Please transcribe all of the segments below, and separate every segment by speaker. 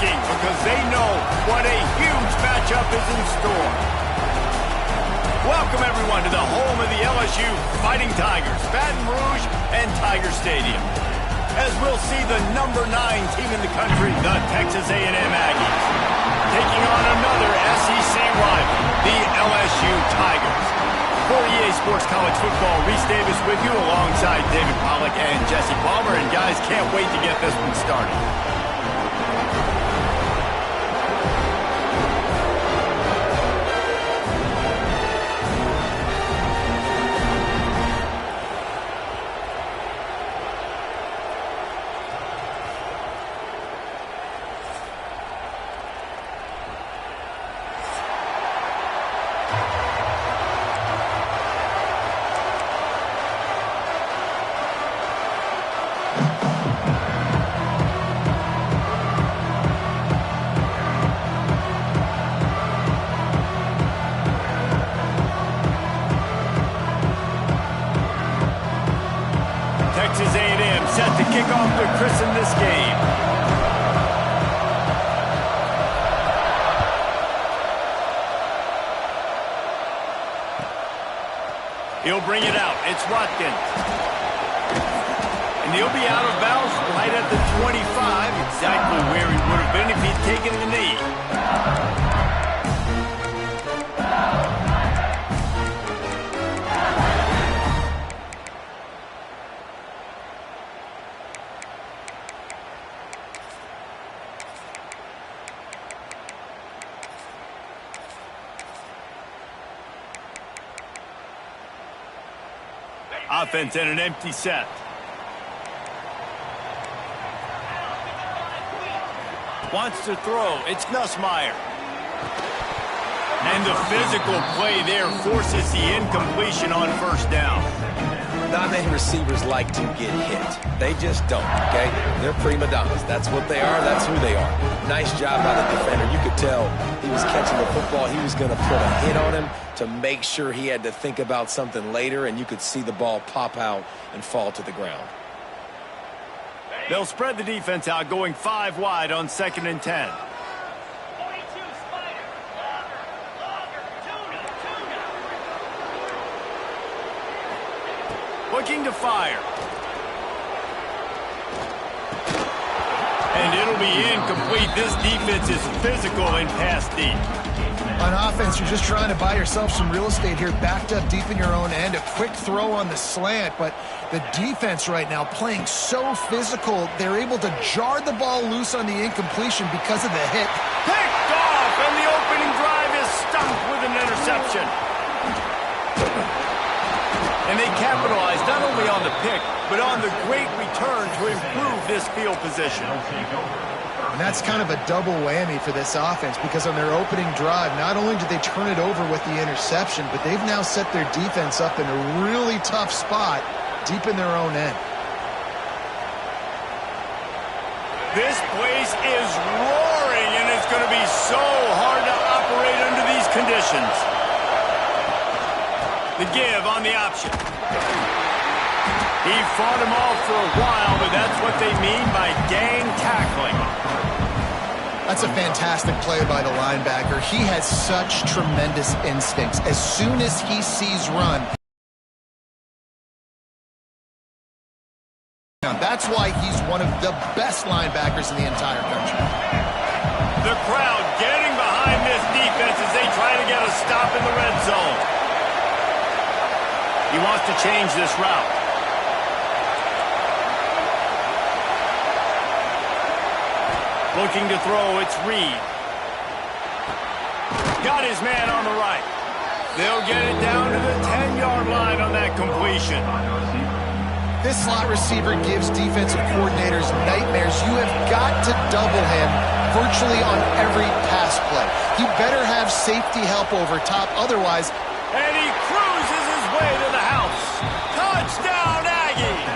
Speaker 1: looking because they know what a huge matchup is in store. Welcome, everyone, to the home of the LSU Fighting Tigers, Baton Rouge and Tiger Stadium. As we'll see the #9 team in the country, the Texas A&M Aggies, taking on another SEC rival, the LSU Tigers. For EA Sports College Football, Reese Davis with you alongside David Pollack and Jesse Palmer. And guys, can't wait to get this one started. Texas A&M set to kick off to christen this game. He'll bring it out. It's Watkins. And he'll be out of bounds right at the 25, exactly where he would have been if he'd taken the knee. Offense and an empty set. Wants to throw. It's Nussmeier. And the physical play there forces the incompletion on first down.
Speaker 2: Not many receivers like to get hit. They just don't, okay? They're prima donnas. That's what they are. That's who they are. Nice job by the defender. You could tell he was catching the football. He was going to put a hit on him to make sure he had to think about something later, and you could see the ball pop out and fall to the ground.
Speaker 1: They'll spread the defense out, going 5 wide on 2nd and 10. Looking to fire. And it'll be incomplete. This defense is physical and pass deep.
Speaker 3: On offense, you're just trying to buy yourself some real estate here, backed up deep in your own end. A quick throw on the slant, but the defense right now playing so physical, they're able to jar the ball loose on the incompletion because of the hit.
Speaker 1: Picked off, and the opening drive is stumped with an interception. And they capitalize not only on the pick, but on the great return to improve this field position.
Speaker 3: And that's kind of a double whammy for this offense, because on their opening drive, not only did they turn it over with the interception, but they've now set their defense up in a really tough spot deep in their own end.
Speaker 1: This place is roaring, and it's going to be so hard to operate under these conditions. The give on the option. He fought him off for a while, but that's what they mean by gang tackling.
Speaker 3: That's a fantastic play by the linebacker. He has such tremendous instincts. As soon as he sees run, that's why he's one of the best linebackers in the entire country.
Speaker 1: The crowd getting behind this defense as they try to get a stop in the red zone. He wants to change this route. Looking to throw, it's Reed. Got his man on the right. They'll get it down to the 10-yard line on that completion.
Speaker 3: This slot receiver gives defensive coordinators nightmares. You have got to double him virtually on every pass play. He better have safety help over top, otherwise.
Speaker 1: And he cruises his way to the house. Touchdown, Aggies!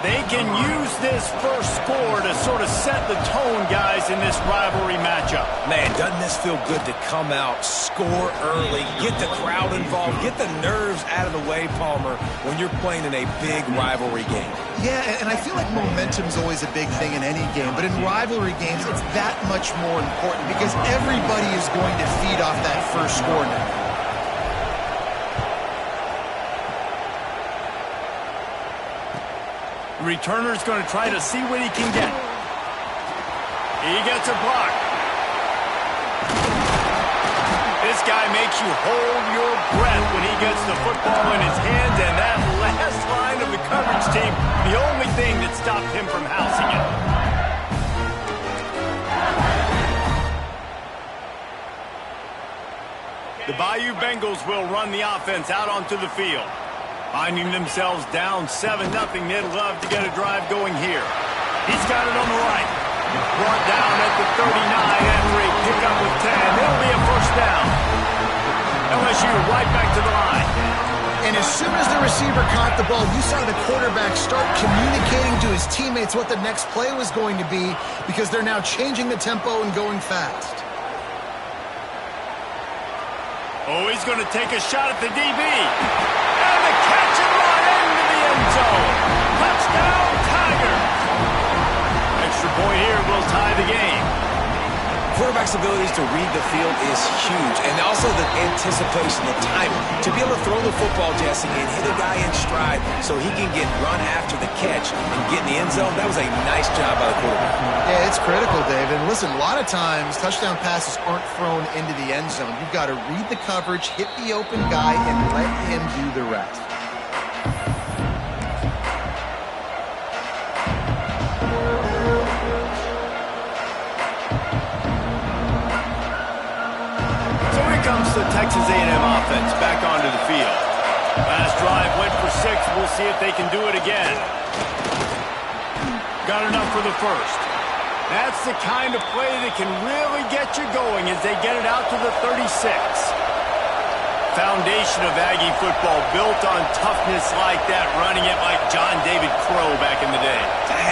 Speaker 1: They can use this first score to sort of set the tone, guys, in this rivalry matchup.
Speaker 2: Man, doesn't this feel good to come out, score early, get the crowd involved, get the nerves out of the way, Palmer, when you're playing in a big rivalry game?
Speaker 3: Yeah, and I feel like momentum's always a big thing in any game, but in rivalry games, it's that much more important because everybody is going to feed off that first score now.
Speaker 1: The returner's going to try to see what he can get. He gets a block. This guy makes you hold your breath when he gets the football in his hands, and that last line of the coverage team, the only thing that stopped him from housing it. The Bayou Bengals will run the offense out onto the field. Finding themselves down 7-0, they'd love to get a drive going here. He's got it on the right. Brought down at the 39 after a pickup of 10. It'll be a first down. LSU right back to the line.
Speaker 3: And as soon as the receiver caught the ball, you saw the quarterback start communicating to his teammates what the next play was going to be because they're now changing the tempo and going fast.
Speaker 1: Oh, he's going to take a shot at the DB. And the catch and run into the end zone. Touchdown, Tigers. Extra point here will tie the game.
Speaker 2: Quarterback's abilities to read the field is huge, and also the anticipation, the timing. To be able to throw the football, Jesse, and hit a guy in stride so he can get run after the catch and get in the end zone, that was a nice job by the quarterback.
Speaker 3: Yeah, it's critical, Dave. And listen, a lot of times touchdown passes aren't thrown into the end zone. You've got to read the coverage, hit the open guy, and let him do the rest.
Speaker 1: Comes the Texas A&M offense back onto the field. Last drive went for 6. We'll see if they can do it again. Got enough for the first. That's the kind of play that can really get you going as they get it out to the 36. Foundation of Aggie football built on toughness like that, running it like John David Crow back in the day.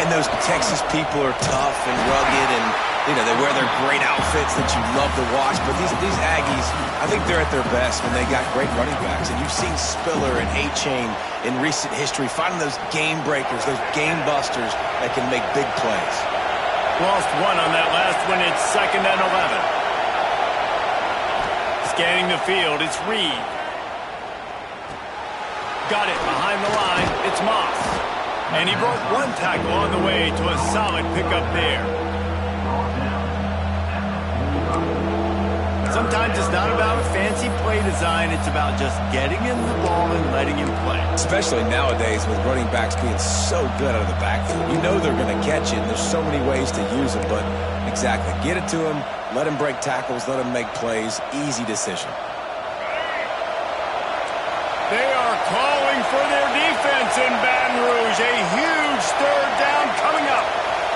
Speaker 2: And those Texas people are tough and rugged, and you know, they wear their great outfits that you love to watch. But these Aggies, I think they're at their best when they got great running backs. And you've seen Spiller and A-Chain in recent history finding those game breakers, those game busters that can make big plays.
Speaker 1: Lost one on that last one. It's 2nd and 11. Scanning the field, it's Reed. Got it behind the line. It's Moss. And he broke one tackle on the way to a solid pickup there. Sometimes it's not about a fancy play design. It's about just getting him the ball and letting him play.
Speaker 2: Especially nowadays with running backs being so good out of the backfield. You know they're going to catch it, and there's so many ways to use them. But exactly, get it to him, let him break tackles, let him make plays. Easy decision.
Speaker 1: They are calling for their defense in Baton Rouge. A huge 3rd down coming up.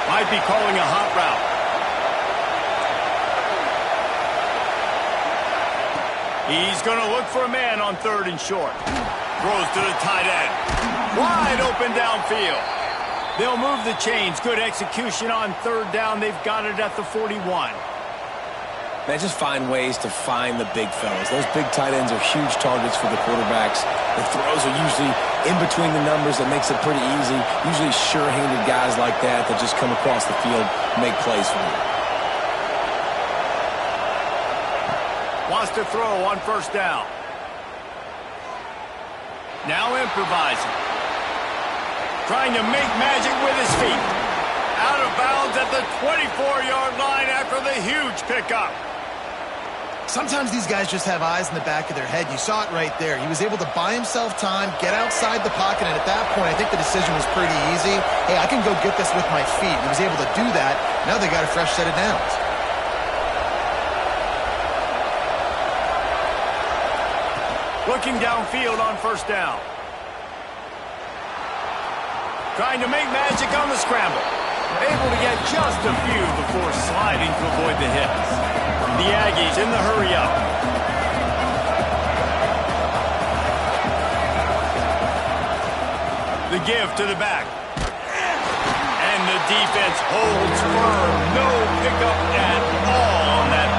Speaker 1: Might be calling a hot route. He's going to look for a man on 3rd and short. Throws to the tight end. Wide open downfield. They'll move the chains. Good execution on 3rd down. They've got it at the 41.
Speaker 2: Man, just find ways to find the big fellas. Those big tight ends are huge targets for the quarterbacks. The throws are usually in between the numbers. That makes it pretty easy. Usually sure-handed guys like that just come across the field and make plays for you.
Speaker 1: Wants to throw on 1st down. Now improvising. Trying to make magic with his feet. Out of bounds at the 24-yard line after the huge pickup.
Speaker 3: Sometimes these guys just have eyes in the back of their head. You saw it right there. He was able to buy himself time, get outside the pocket, and at that point, I think the decision was pretty easy. Hey, I can go get this with my feet. And he was able to do that. Now they got a fresh set of downs.
Speaker 1: Looking downfield on 1st down. Trying to make magic on the scramble. Able to get just a few before sliding to avoid the hits. The Aggies in the hurry-up. The give to the back. And the defense holds firm. No pickup at all on that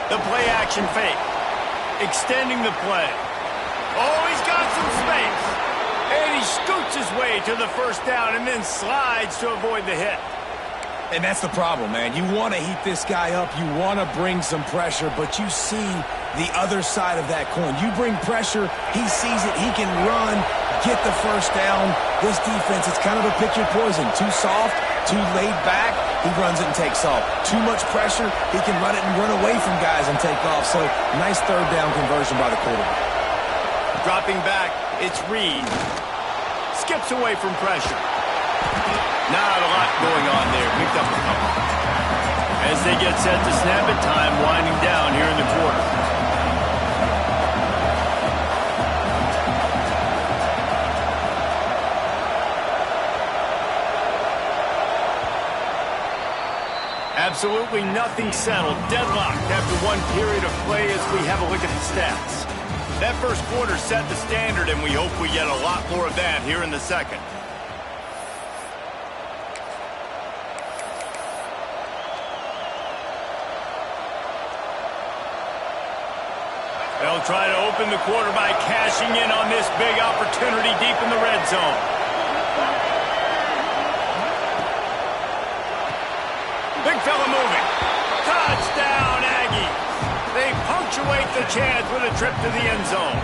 Speaker 1: The play action fake. Extending the play. Oh, he's got some space. And he scoots his way to the first down and then slides to avoid the hit.
Speaker 2: And that's the problem, man. You want to heat this guy up. You want to bring some pressure, but you see the other side of that coin. You bring pressure, he sees it, he can run, get the first down. This defense, it's kind of a pick your poison. Too soft, too laid back, he runs it and takes off. Too much pressure, he can run it and run away from guys and take off. So, nice third down conversion by the quarterback.
Speaker 1: Dropping back, it's Reed. Skips away from pressure. Not a lot going on there. Picked up a couple. As they get set to snap it, time winding down here in the quarter. Absolutely nothing settled. Deadlocked after one period of play as we have a look at the stats. That first quarter set the standard, and we hope we get a lot more of that here in the second. They'll try to open the quarter by cashing in on this big opportunity deep in the red zone. Big fella moving. Touchdown, Aggies. They punctuate the chance with a trip to the end zone.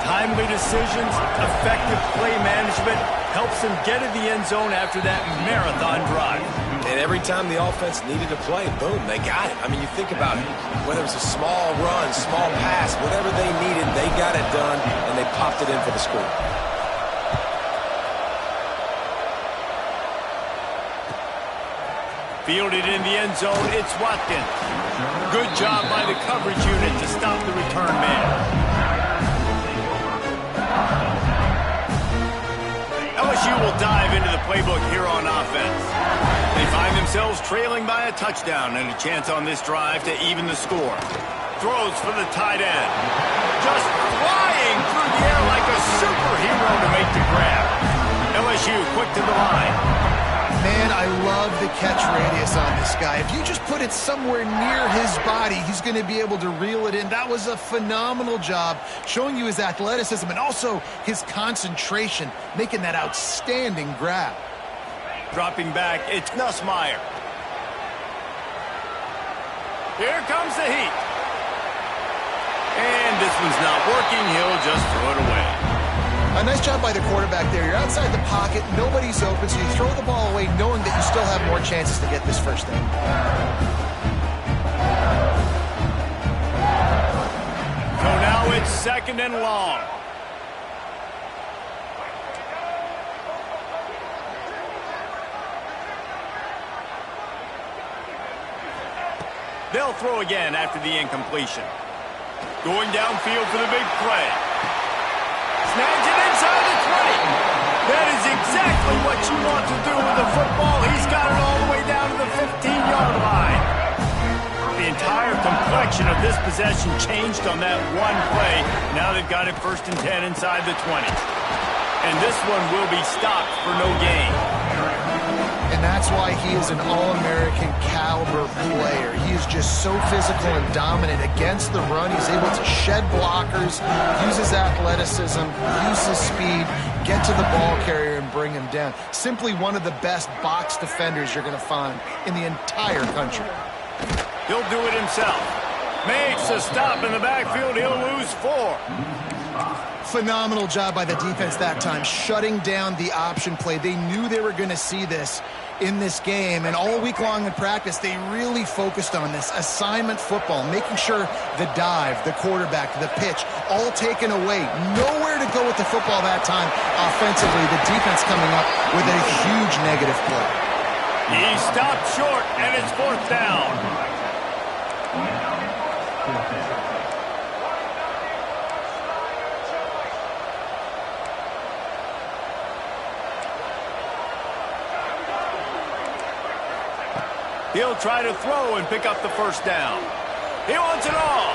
Speaker 1: Timely decisions, effective play management helps them get to the end zone after that marathon drive.
Speaker 2: And every time the offense needed a play, boom, they got it. I mean, you think about it. Whether it was a small run, small pass, whatever they needed, they got it done, and they popped it in for the score.
Speaker 1: Fielded in the end zone, it's Watkins. Good job by the coverage unit to stop the return man. LSU will dive into the playbook here on offense. They find themselves trailing by a touchdown and a chance on this drive to even the score. Throws for the tight end. Just flying through the air like a superhero to make the grab. LSU quick to the line.
Speaker 3: Man, I love the catch radius on this guy. If you just put it somewhere near his body, he's going to be able to reel it in. That was a phenomenal job, showing you his athleticism and also his concentration, making that outstanding grab.
Speaker 1: Dropping back, it's Nussmeier. Here comes the heat. And this one's not working. He'll just throw it away.
Speaker 3: A nice job by the quarterback there. You're outside the pocket, nobody's open, so you throw the ball away knowing that you still have more chances to get this first down.
Speaker 1: So now it's second and long. They'll throw again after the incompletion. Going downfield for the big play. Snags it inside the 20. That is exactly what you want to do with the football. He's got it all the way down to the 15-yard line. The entire complexion of this possession changed on that one play. Now they've got it 1st and 10 inside the 20. And this one will be stopped for no gain.
Speaker 3: And that's why he is an All-American caliber player. He is just so physical and dominant against the run. He's able to shed blockers, use his athleticism, use his speed, get to the ball carrier and bring him down. Simply one of the best box defenders you're going to find in the entire country.
Speaker 1: He'll do it himself. Makes a stop in the backfield. He'll lose 4.
Speaker 3: Phenomenal job by the defense that time, shutting down the option play. They knew they were going to see this in this game, and all week long in practice, they really focused on this assignment football, making sure the dive, the quarterback, the pitch, all taken away. Nowhere to go with the football that time offensively. The defense coming up with a huge negative play.
Speaker 1: He stopped short, and it's 4th down. He'll try to throw and pick up the 1st down. He wants it all.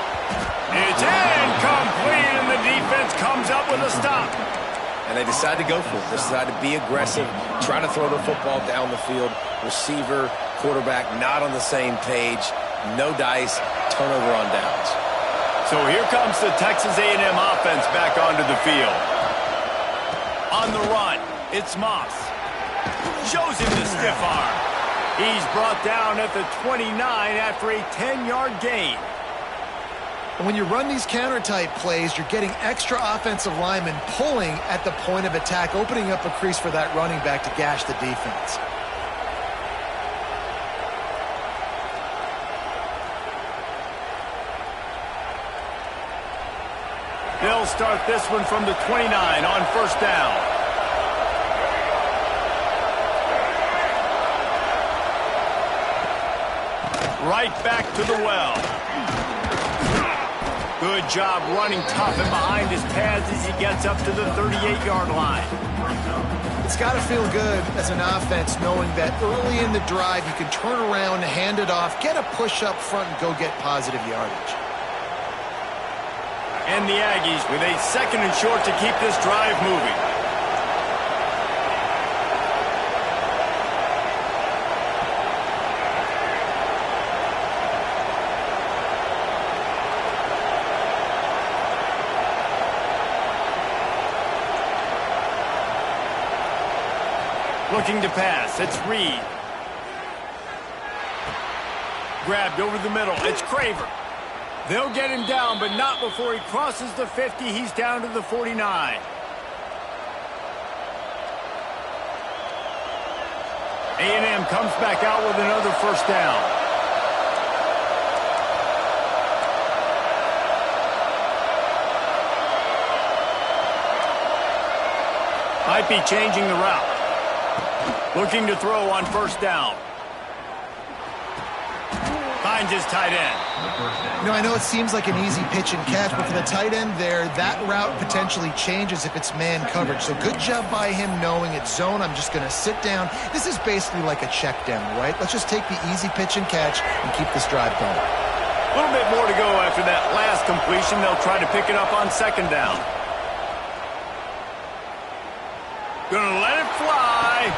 Speaker 1: It's incomplete, and the defense comes up with a stop.
Speaker 2: And they decide to go for it. They decide to be aggressive, try to throw the football down the field. Receiver, quarterback not on the same page. No dice, turnover on downs.
Speaker 1: So here comes the Texas A&M offense back onto the field. On the run, it's Moss. Shows him the stiff arm. He's brought down at the 29 after a 10-yard gain.
Speaker 3: And when you run these counter-type plays, you're getting extra offensive linemen pulling at the point of attack, opening up a crease for that running back to gash the defense.
Speaker 1: They'll start this one from the 29 on first down. Right back to the well. Good job running tough and behind his pads as he gets up to the 38-yard line.
Speaker 3: It's got to feel good as an offense knowing that early in the drive you can turn around, hand it off, get a push up front, and go get positive yardage.
Speaker 1: And the Aggies with a second and short to keep this drive moving. Looking to pass, it's Reed. Grabbed over the middle, it's Craver. They'll get him down, but not before he crosses the 50. He's down to the 49. A&M comes back out with another first down. Might be changing the route. Looking to throw on first down. Finds his tight end.
Speaker 3: You know, I know it seems like an easy pitch and catch, but for the tight end there, that route potentially changes if it's man coverage. So good job by him knowing it's zone. I'm just going to sit down. This is basically like a check down, right? Let's just take the easy pitch and catch and keep this drive going.
Speaker 1: A little bit more to go after that last completion. They'll try to pick it up on second down. Gonna let it fly.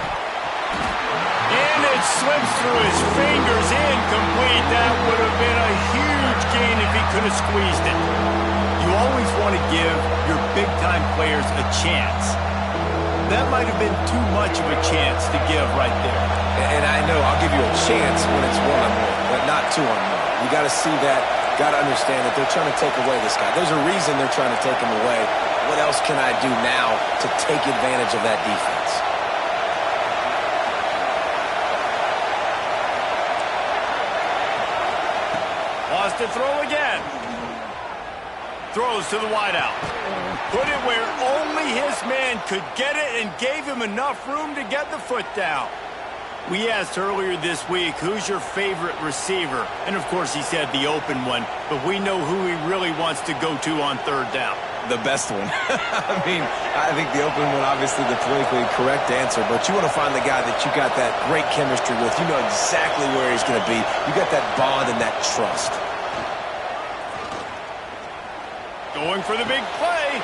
Speaker 1: And it slips through his fingers, incomplete. That would have been a huge gain if he could have squeezed it. You always want to give your big-time players a chance. That might have been too much of a chance to give right there.
Speaker 2: And I know I'll give you a chance when it's one-on-one, but not two-on-one. You got to see that, got to understand that they're trying to take away this guy. There's a reason they're trying to take him away. What else can I do now to take advantage of that defense?
Speaker 1: Lost to throw again. Throws to the wideout. Put it where only his man could get it and gave him enough room to get the foot down. We asked earlier this week, who's your favorite receiver? And, of course, he said the open one, but we know who he really wants to go to on third down.
Speaker 2: The best one. I mean, I think the open one, obviously the politically correct answer, but you want to find the guy that you got that great chemistry with. You know exactly where he's going to be. You got that bond and that trust.
Speaker 1: Going for the big play.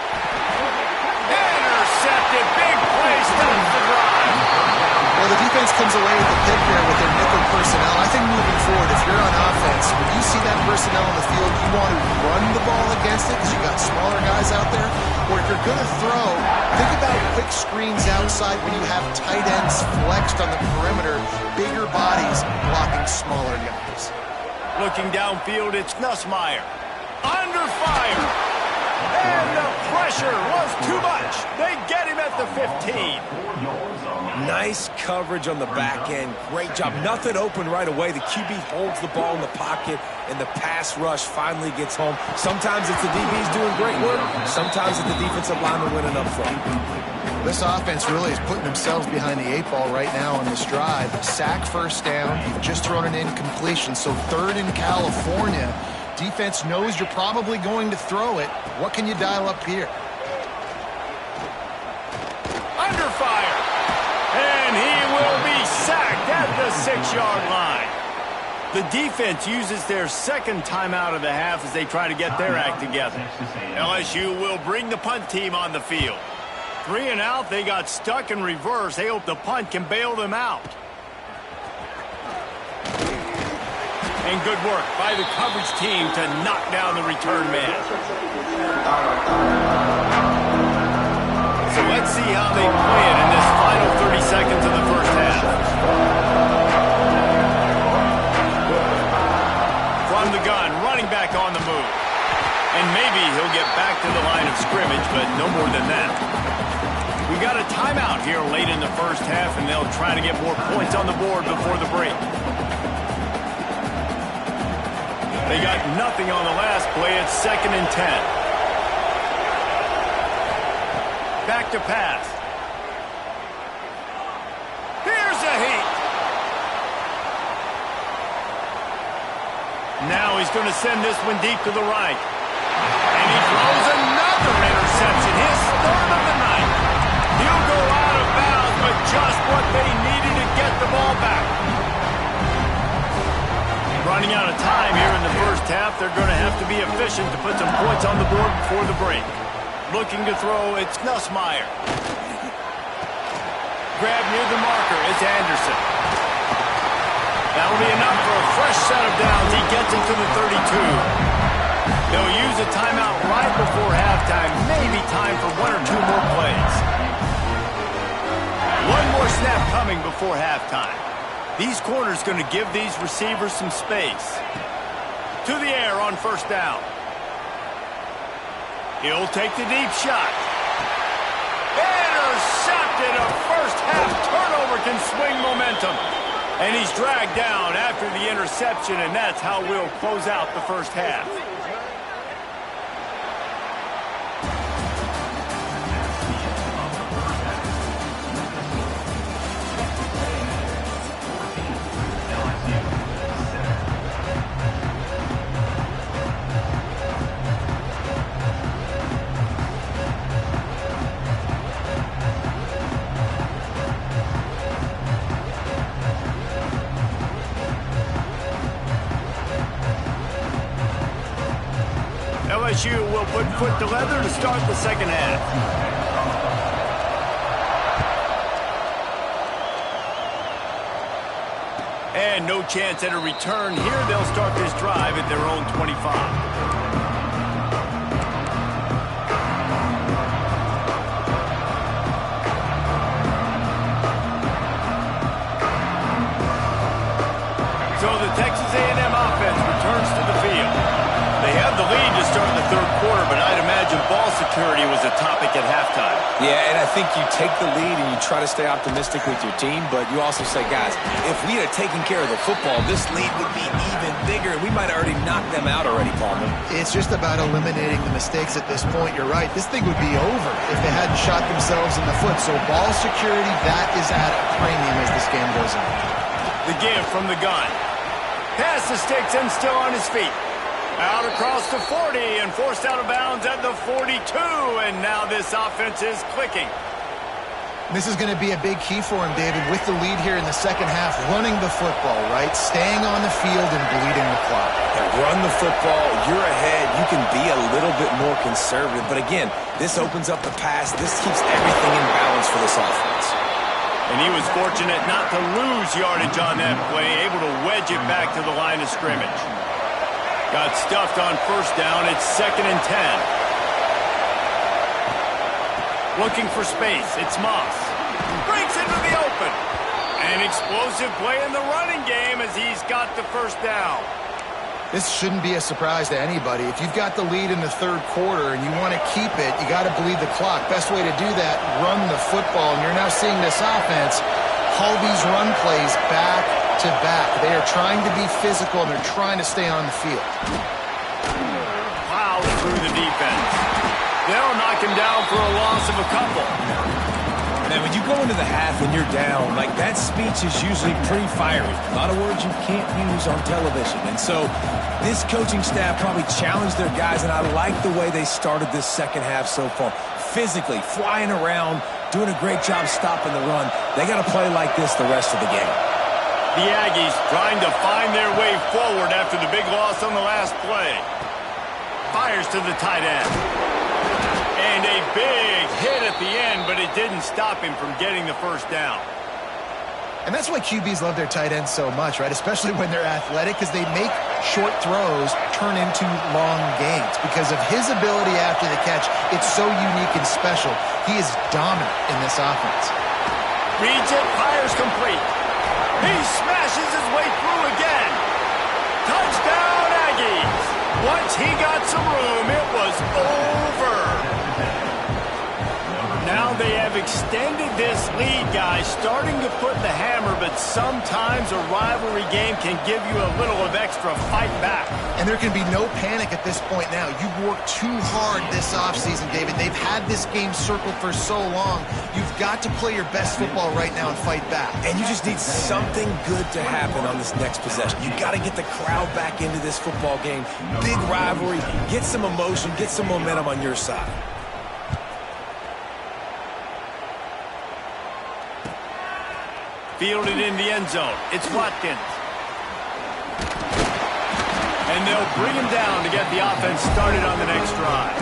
Speaker 1: Intercepted. Big play. Stops the drive.
Speaker 3: Well, the defense comes away with the pick there with their nickel personnel. I think moving forward, if you're on offense, when you see that personnel on the field, you want to run the ball against it because you got smaller guys out there. Or if you're going to throw, think about quick screens outside when you have tight ends flexed on the perimeter, bigger bodies blocking smaller guys.
Speaker 1: Looking downfield, it's Nussmeier. Under fire. And the pressure was too much. They get him at the 15.
Speaker 2: Nice coverage on the back end. Great job. Nothing open right away. The QB holds the ball in the pocket, and the pass rush finally gets home. Sometimes it's the DBs doing great work. Sometimes it's the defensive lineman winning up front.
Speaker 3: This offense really is putting themselves behind the 8-ball right now on this drive. Sack first down. You've just thrown an incompletion, so third in California. Defense knows you're probably going to throw it. What can you dial up here?
Speaker 1: Under fire. And he will be sacked at the 6-yard line. The defense uses their second timeout of the half as they try to get their act together. LSU will bring the punt team on the field. 3 and out, they got stuck in reverse. They hope the punt can bail them out. And good work by the coverage team to knock down the return man. So let's see how they play it in this final 30 seconds of the first half. From the gun, running back on the move. And maybe he'll get back to the line of scrimmage, but no more than that. We got a timeout here late in the first half, and they'll try to get more points on the board before the break. They got nothing on the last play. It's 2nd and 10. Back to pass. Here's a heat. Now he's going to send this one deep to the right. And he throws another interception. His 3rd of the night. He'll go out of bounds, but just what they needed to get the ball back. Running out of time here in the first half. They're going to have to be efficient to put some points on the board before the break. Looking to throw, it's Ncaa. Grab near the marker, it's Anderson. That'll be enough for a fresh set of downs. He gets into the 32. They'll use a timeout right before halftime. Maybe time for 1 or 2 more plays. One more snap coming before halftime. These corners going to give these receivers some space. To the air on first down. He'll take the deep shot. Intercepted. A first half turnover can swing momentum. And he's dragged down after the interception, and that's how we'll close out the first half. LSU will put foot to leather to start the second half. And no chance at a return here. They'll start this drive at their own 25. So the Texas A&M offense returns to the field. They have the lead to start the third quarter, but I'd imagine ball security was a topic at halftime.
Speaker 2: Yeah, and I think you take the lead and you try to stay optimistic with your team, but you also say, guys, if we had taken care of the football, this lead would be even bigger, and we might have already knocked them out already, Palmer.
Speaker 3: It's just about eliminating the mistakes at this point. You're right. This thing would be over if they hadn't shot themselves in the foot. So ball security, that is at a premium as this game goes on.
Speaker 1: The give from the gun. Pass the sticks and still on his feet. Out across the 40 and forced out of bounds at the 42. And now this offense is clicking.
Speaker 3: This is going to be a big key for him, David, with the lead here in the second half, running the football, right? Staying on the field and bleeding the clock.
Speaker 2: Yeah, run the football. You're ahead. You can be a little bit more conservative. But again, this opens up the pass. This keeps everything in balance for this offense.
Speaker 1: And he was fortunate not to lose yardage on that play, able to wedge it back to the line of scrimmage. Got stuffed on first down. It's 2nd and 10. Looking for space. It's Moss. Breaks into the open. An explosive play in the running game as he's got the first down.
Speaker 3: This shouldn't be a surprise to anybody. If you've got the lead in the third quarter and you want to keep it, you got to bleed the clock. Best way to do that, run the football. And you're now seeing this offense haul these run plays back to back. They are trying to be physical, and they're trying to stay on the field.
Speaker 1: Plows through the defense. They'll knock him down for a loss of a couple.
Speaker 2: Now, when you go into the half and you're down, like that speech is usually pretty fiery. A lot of words you can't use on television. And so this coaching staff probably challenged their guys, and I like the way they started this second half so far. Physically, flying around, doing a great job stopping the run. They got to play like this the rest of the game.
Speaker 1: The Aggies trying to find their way forward after the big loss on the last play. Fires to the tight end. And a big hit at the end, but it didn't stop him from getting the first down.
Speaker 3: And that's why QBs love their tight ends so much, right? Especially when they're athletic, because they make short throws turn into long gains. Because of his ability after the catch, it's so unique and special. He is dominant in this offense.
Speaker 1: Reads it, fires complete. He smashes his way through again. Touchdown, Aggies. Once he got some room, it was over. Now they have extended this lead, guys, starting to put the hammer, but sometimes a rivalry game can give you a little of extra fight back.
Speaker 3: And there can be no panic at this point now. You've worked too hard this offseason, David. They've had this game circled for so long. You've got to play your best football right now and fight back.
Speaker 2: And you just need something good to happen on this next possession. You got to get the crowd back into this football game. Big rivalry. Get some emotion. Get some momentum on your side.
Speaker 1: Fielded in the end zone. It's Watkins. And they'll bring him down to get the offense started on the next drive.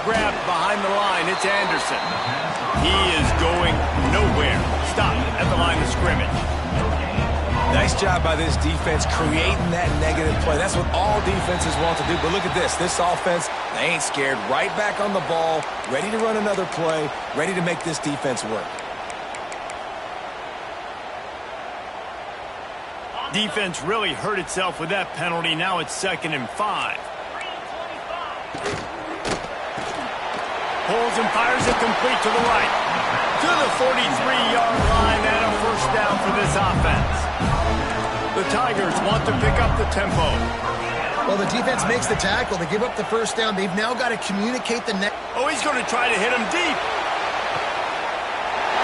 Speaker 1: Grabbed behind the line. It's Anderson. He is going nowhere. Stop at the line of scrimmage.
Speaker 2: Nice job by this defense creating that negative play. That's what all defenses want to do. But look at this. This offense, they ain't scared. Right back on the ball, ready to run another play, ready to make this defense work.
Speaker 1: Defense really hurt itself with that penalty. Now it's 2nd and 5. Pulls and fires it complete to the right. To the 43-yard line and a first down for this offense. The Tigers want to pick up the tempo.
Speaker 3: Well, the defense makes the tackle. They give up the first down. They've now got to communicate the next.
Speaker 1: Oh, he's going to try to hit him deep.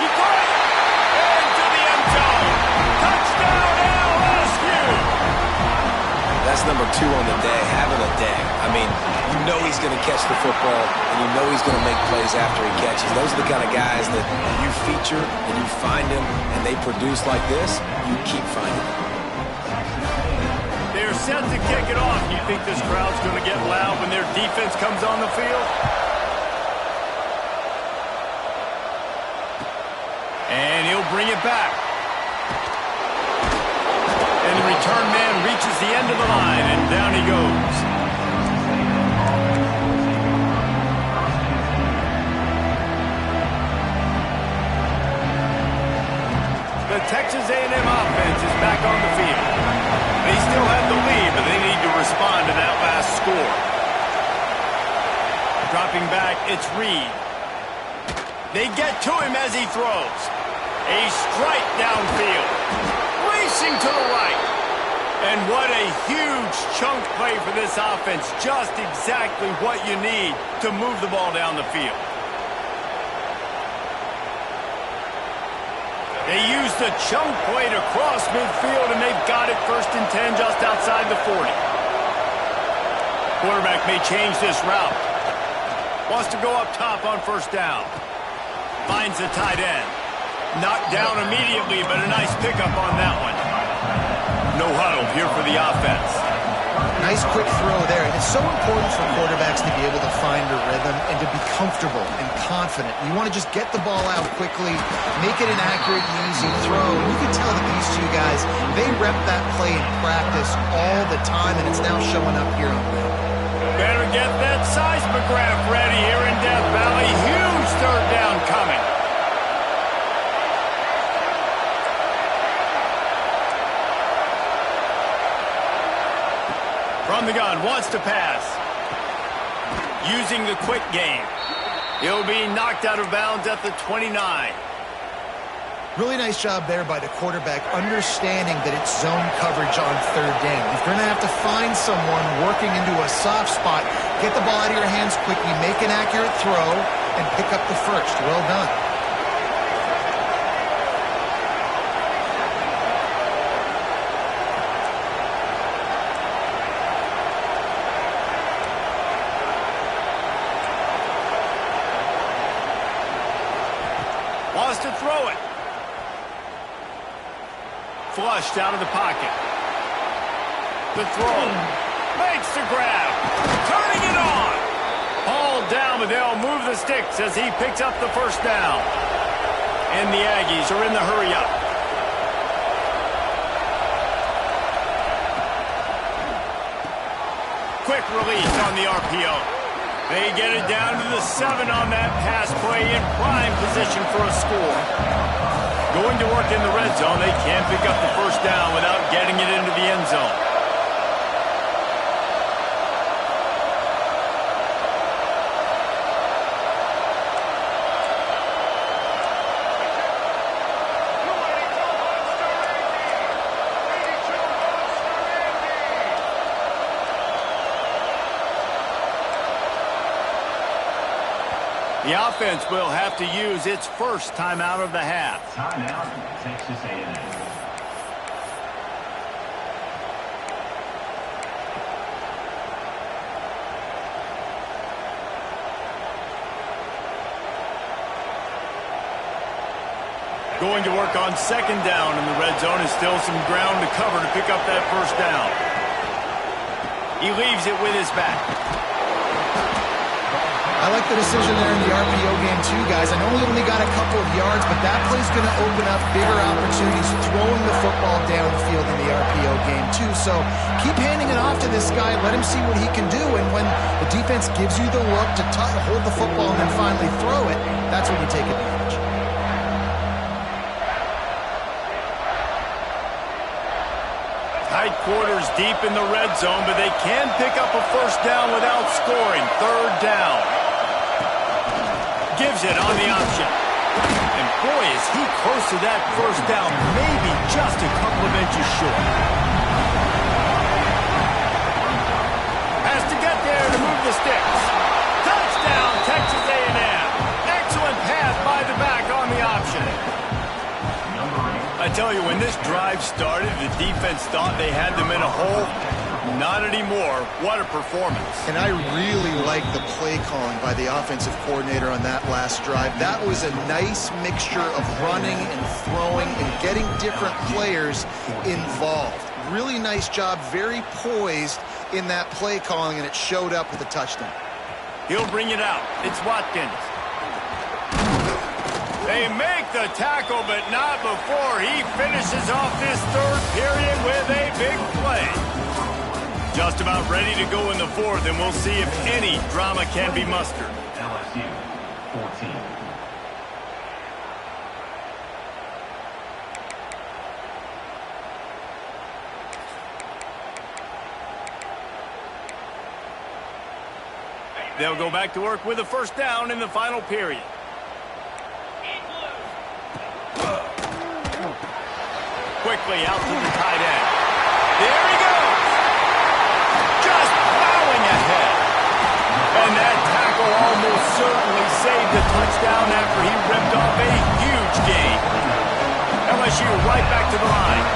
Speaker 1: He caught it. Into the end zone. Touchdown, LSU.
Speaker 2: That's number 2 on the day, having a day. I mean, you know he's going to catch the football, and you know he's going to make plays after he catches. Those are the kind of guys that you feature and you find them, and they produce like this, you keep finding them.
Speaker 1: They're set to kick it off. You think this crowd's going to get loud when their defense comes on the field? And he'll bring it back. And the return man reaches the end of the line, and down he goes. The Texas A&M offense is back on the field. They still have the lead, but they need to respond to that last score. Dropping back, it's Reed. They get to him as he throws. A strike downfield. Racing to the right. And what a huge chunk play for this offense. Just exactly what you need to move the ball down the field. They use the chunk play to cross midfield, and they've got it 1st and 10 just outside the 40. Quarterback may change this route. Wants to go up top on 1st down. Finds the tight end. Knocked down immediately, but a nice pickup on that one. No huddle here for the offense.
Speaker 3: Nice quick throw there. It's so important for quarterbacks to be able to find a rhythm and to be comfortable and confident. You want to just get the ball out quickly, make it an accurate and easy throw. And you can tell that these two guys, they rep that play in practice all the time, and it's now showing up here on the field.
Speaker 1: Better get that seismograph ready here in Death Valley. Huge 3rd down coming. From the gun, wants to pass. Using the quick game. He'll be knocked out of bounds at the 29.
Speaker 3: Really nice job there by the quarterback, understanding that it's zone coverage on 3rd down. You're going to have to find someone working into a soft spot, get the ball out of your hands quickly, make an accurate throw, and pick up the first. Well done.
Speaker 1: wants to throw it. Flushed out of the pocket. The throw. Makes the grab. Turning it on. Hauled down, but they'll move the sticks as he picks up the first down. And the Aggies are in the hurry-up. Quick release on the RPO. They get it down to the 7 on that pass play in prime position for a score. Going to work in the red zone, they can't pick up the first down without getting it into the end zone. The offense will have to use its first timeout of the half.
Speaker 4: Timeout, Texas A&M.
Speaker 1: Going to work on second down in the red zone. Is still some ground to cover to pick up that first down. He leaves it with his back.
Speaker 3: I like the decision there in the RPO game too, guys. I know he only got a couple of yards, but that play's going to open up bigger opportunities throwing the football down the field in the RPO game too. So keep handing it off to this guy. Let him see what he can do. And when the defense gives you the look to hold the football and then finally throw it, that's when you take advantage.
Speaker 1: Tight quarters deep in the red zone, but they can pick up a first down without scoring. Third down. Gives it on the option. And boy, is he close to that first down, maybe just a couple of inches short. Has to get there to move the sticks. Touchdown, Texas A&M. Excellent pass by the back on the option. I tell you, when this drive started, the defense thought they had them in a hole. Not anymore. What a performance.
Speaker 3: And I really like the play calling by the offensive coordinator on that last drive. That was a nice mixture of running and throwing and getting different players involved. Really nice job, very poised in that play calling, and it showed up with a touchdown.
Speaker 1: He'll bring it out. It's Watkins. They make the tackle, but not before he finishes off this third period with a big play. Just about ready to go in the fourth, and we'll see if any drama can be mustered.
Speaker 4: LSU, 14.
Speaker 1: They'll go back to work with a first down in the final period. Quickly out to the tight end. There he goes. Just plowing ahead. And that tackle almost certainly saved the touchdown after he ripped off a huge gain. LSU right back to the line.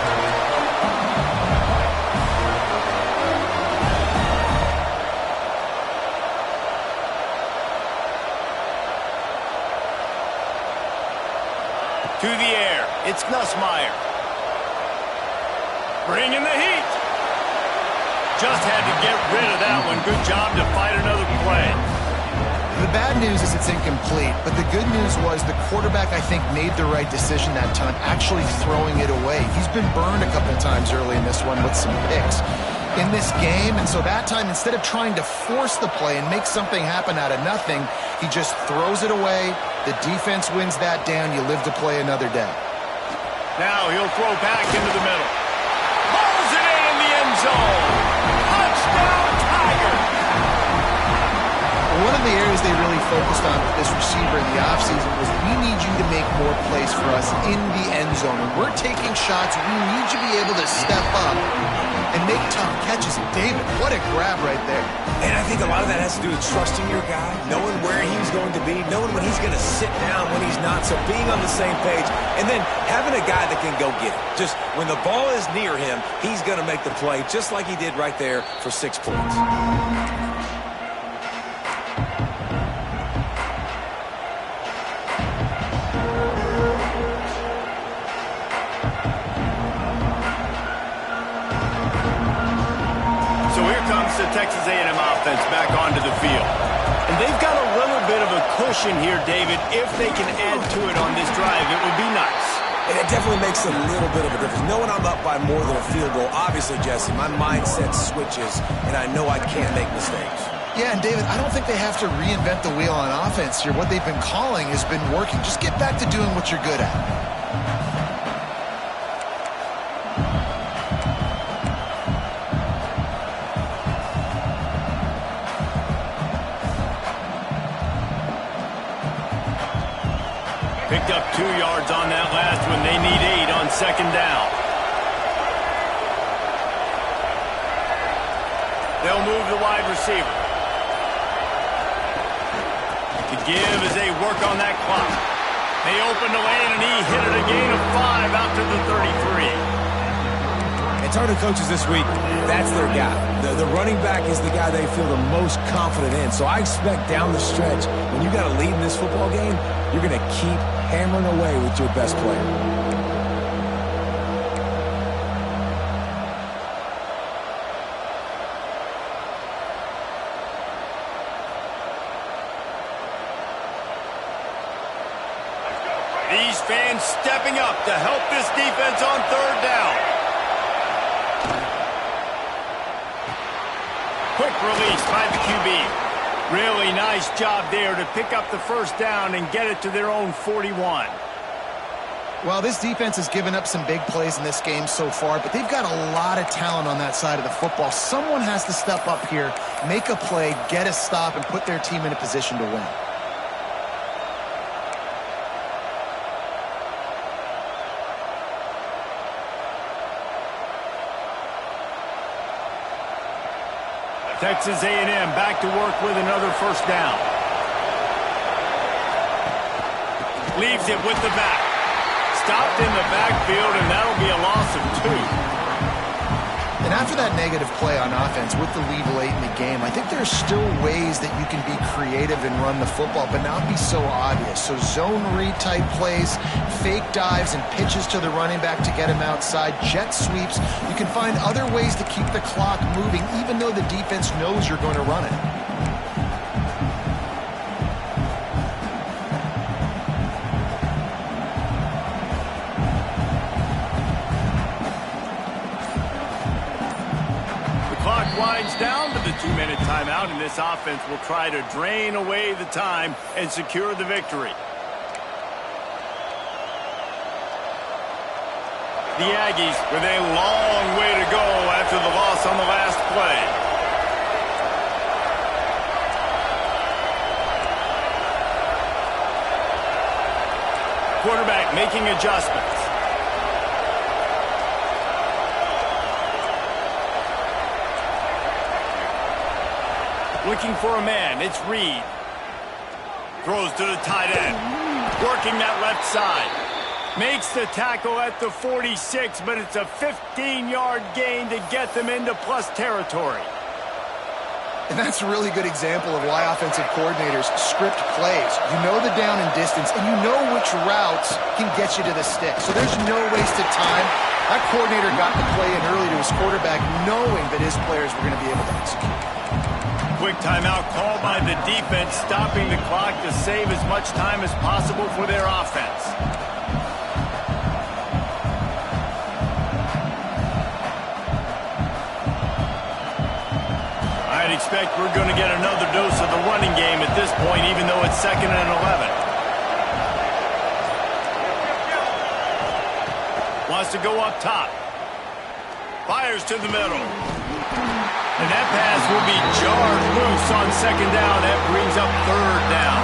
Speaker 1: To the air. It's Nussmeier. Bringing the heat. Just had to get rid of that one. Good job to fight another play.
Speaker 3: The bad news is it's incomplete, but the good news was the quarterback, I think, made the right decision that time, actually throwing it away. He's been burned a couple times early in this one with some picks in this game, and so that time, instead of trying to force the play and make something happen out of nothing, he just throws it away. The defense wins that down. You live to play another day.
Speaker 1: Now he'll throw back into the middle. Pulls it in the end zone. Touchdown, Tigers.
Speaker 3: One of the areas they really focused on with this receiver in the offseason was we need you to make more plays for us in the end zone. When we're taking shots, we need you to be able to step up and make tough catches. David, what a grab right there.
Speaker 2: And I think a lot of that has to do with trusting your guy, knowing where he's going to be, knowing when he's going to sit down, when he's not, so being on the same page, and then having a guy that can go get it. Just when the ball is near him, he's going to make the play, just like he did right there for 6 points.
Speaker 1: A&M offense back onto the field. And they've got a little bit of a cushion here, David. If they can add to it on this drive, it would be nice.
Speaker 2: And it definitely makes a little bit of a difference. Knowing I'm up by more than a field goal, obviously, Jesse, my mindset switches, and I know I can't make mistakes.
Speaker 3: Yeah, and David, I don't think they have to reinvent the wheel on offense here. What they've been calling has been working. Just get back to doing what you're good at.
Speaker 1: Picked up 2 yards on that last one. They need 8 on second down. They'll move the wide receiver. To give as they work on that clock. They open the lane, and he hit it a gain of 5 out to the 33.
Speaker 2: And talking to coaches this week, that's their guy. The running back is the guy they feel the most confident in. So I expect down the stretch, when you got a lead in this football game, you're going to keep hammering away with your best player.
Speaker 1: These fans stepping up to help this defense on third down. Quick release by the QB. Really nice job there to pick up the first down and get it to their own 41.
Speaker 3: Well, this defense has given up some big plays in this game so far, but they've got a lot of talent on that side of the football. Someone has to step up here, make a play, get a stop, and put their team in a position to win.
Speaker 1: Texas A&M back to work with another first down. Leaves it with the back. Stopped in the backfield, and that'll be a loss of 2.
Speaker 3: And after that negative play on offense with the lead late in the game, I think there's still ways that you can be creative and run the football, but not be so obvious. So zone read type plays, fake dives and pitches to the running back to get him outside, jet sweeps. You can find other ways to keep the clock moving, even though the defense knows you're going to run it.
Speaker 1: Winds down to the 2-minute timeout, and this offense will try to drain away the time and secure the victory. The Aggies with a long way to go after the loss on the last play. Quarterback making adjustments. Looking for a man, it's Reed. Throws to the tight end. Working that left side. Makes the tackle at the 46, but it's a 15-yard gain to get them into plus territory.
Speaker 3: And that's a really good example of why offensive coordinators script plays. You know the down and distance, and you know which routes can get you to the stick. So there's no wasted time. That coordinator got the play in early to his quarterback, knowing that his players were going to be able to execute.
Speaker 1: Quick timeout called by the defense, stopping the clock to save as much time as possible for their offense. I'd expect we're going to get another dose of the running game at this point, even though it's 2nd and 11. Wants to go up top. Fires to the middle. And that pass will be jarred loose on 2nd down. That brings up 3rd down.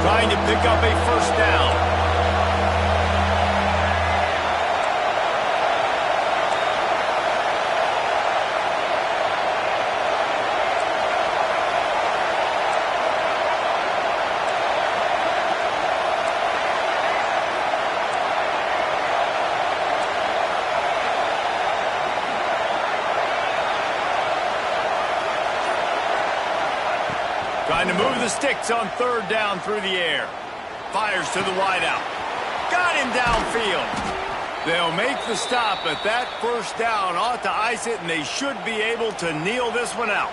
Speaker 1: Trying to pick up a first down. Trying to move the sticks on 3rd down through the air. Fires to the wideout. Got him downfield. They'll make the stop, but that first down ought to ice it, and they should be able to kneel this one out.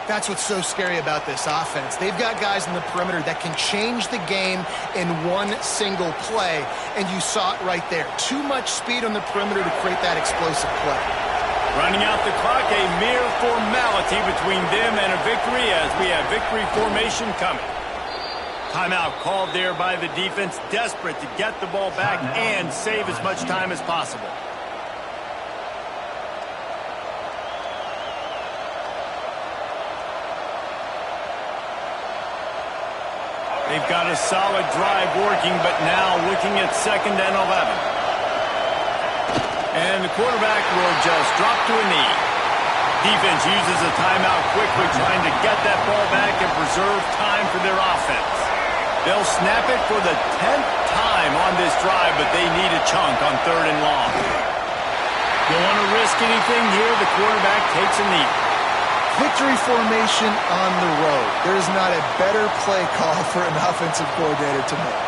Speaker 3: That's what's so scary about this offense. They've got guys in the perimeter that can change the game in one single play, and you saw it right there. Too much speed on the perimeter to create that explosive play.
Speaker 1: Running out the clock, a mere formality between them and a victory as we have victory formation coming. Timeout called there by the defense, desperate to get the ball back and save as much time as possible. They've got a solid drive working, but now looking at 2nd and 11. And the quarterback will just drop to a knee. Defense uses a timeout quickly, trying to get that ball back and preserve time for their offense. They'll snap it for the 10th time on this drive, but they need a chunk on 3rd and long. Don't want to risk anything here. The quarterback takes a knee.
Speaker 3: Victory formation on the road. There's not a better play call for an offensive coordinator to make.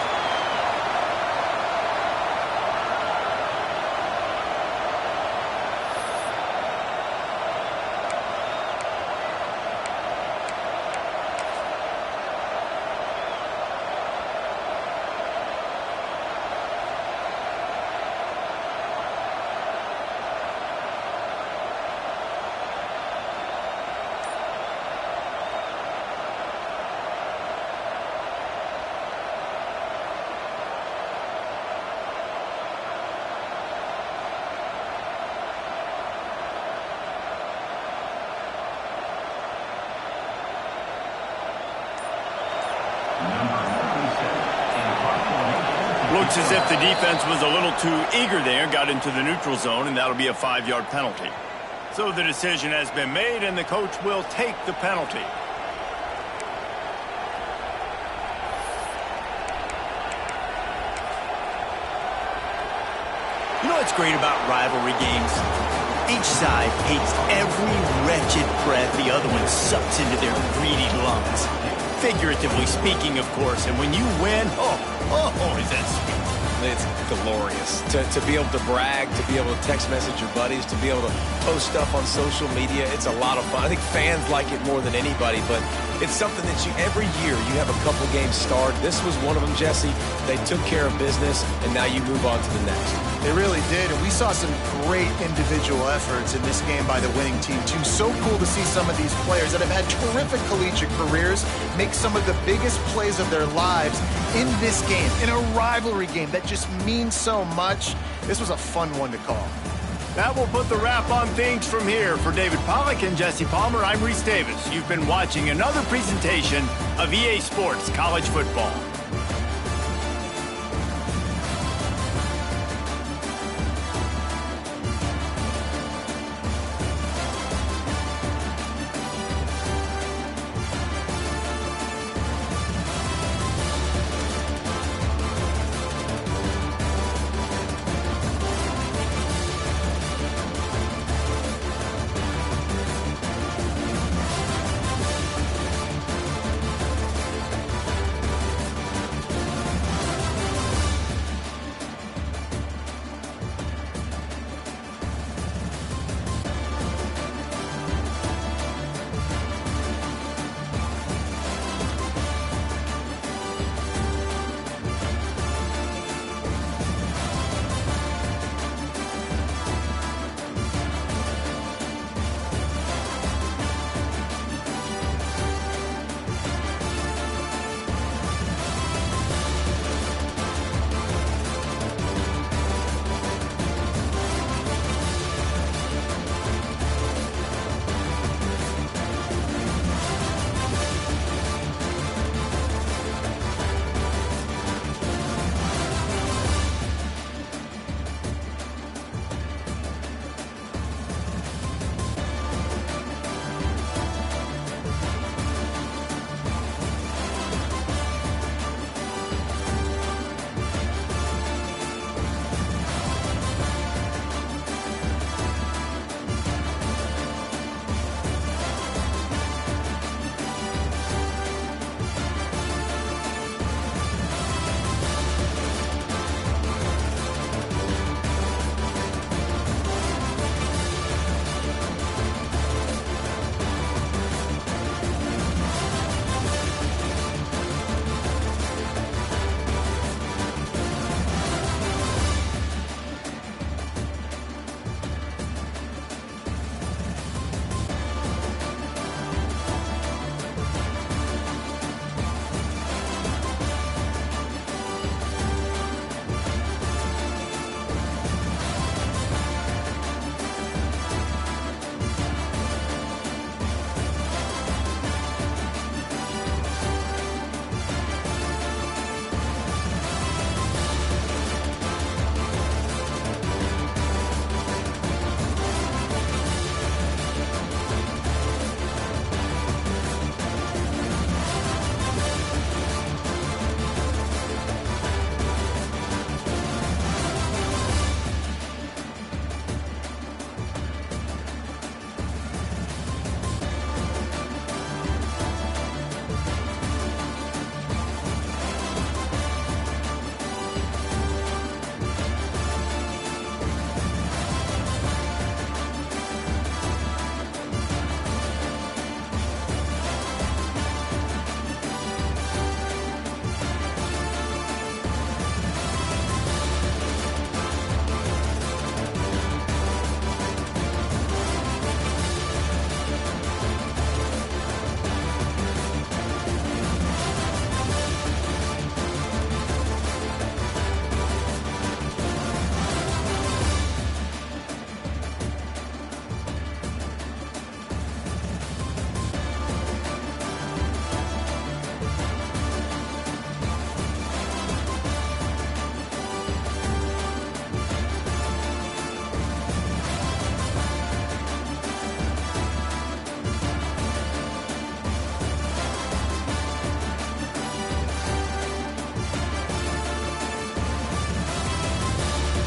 Speaker 1: Looks as if the defense was a little too eager there, got into the neutral zone, and that'll be a 5-yard penalty. So the decision has been made, and the coach will take the penalty.
Speaker 5: You know what's great about rivalry games? Each side hates every wretched breath the other one sucks into their greedy lungs. Figuratively speaking, of course, and when you win, is that sweet.
Speaker 2: It's glorious to be able to brag, to be able to text message your buddies, to be able to post stuff on social media. It's a lot of fun. I think fans like it more than anybody, but it's something that every year you have a couple games start. This was one of them, Jesse. They took care of business, and now you move on to the next.
Speaker 3: They really did, and we saw some great individual efforts in this game by the winning team, too. So cool to see some of these players that have had terrific collegiate careers make some of the biggest plays of their lives in this game, in a rivalry game that just means so much. This was a fun one to call.
Speaker 1: That will put the wrap on things from here. For David Pollack and Jesse Palmer, I'm Reese Davis. You've been watching another presentation of EA Sports College Football.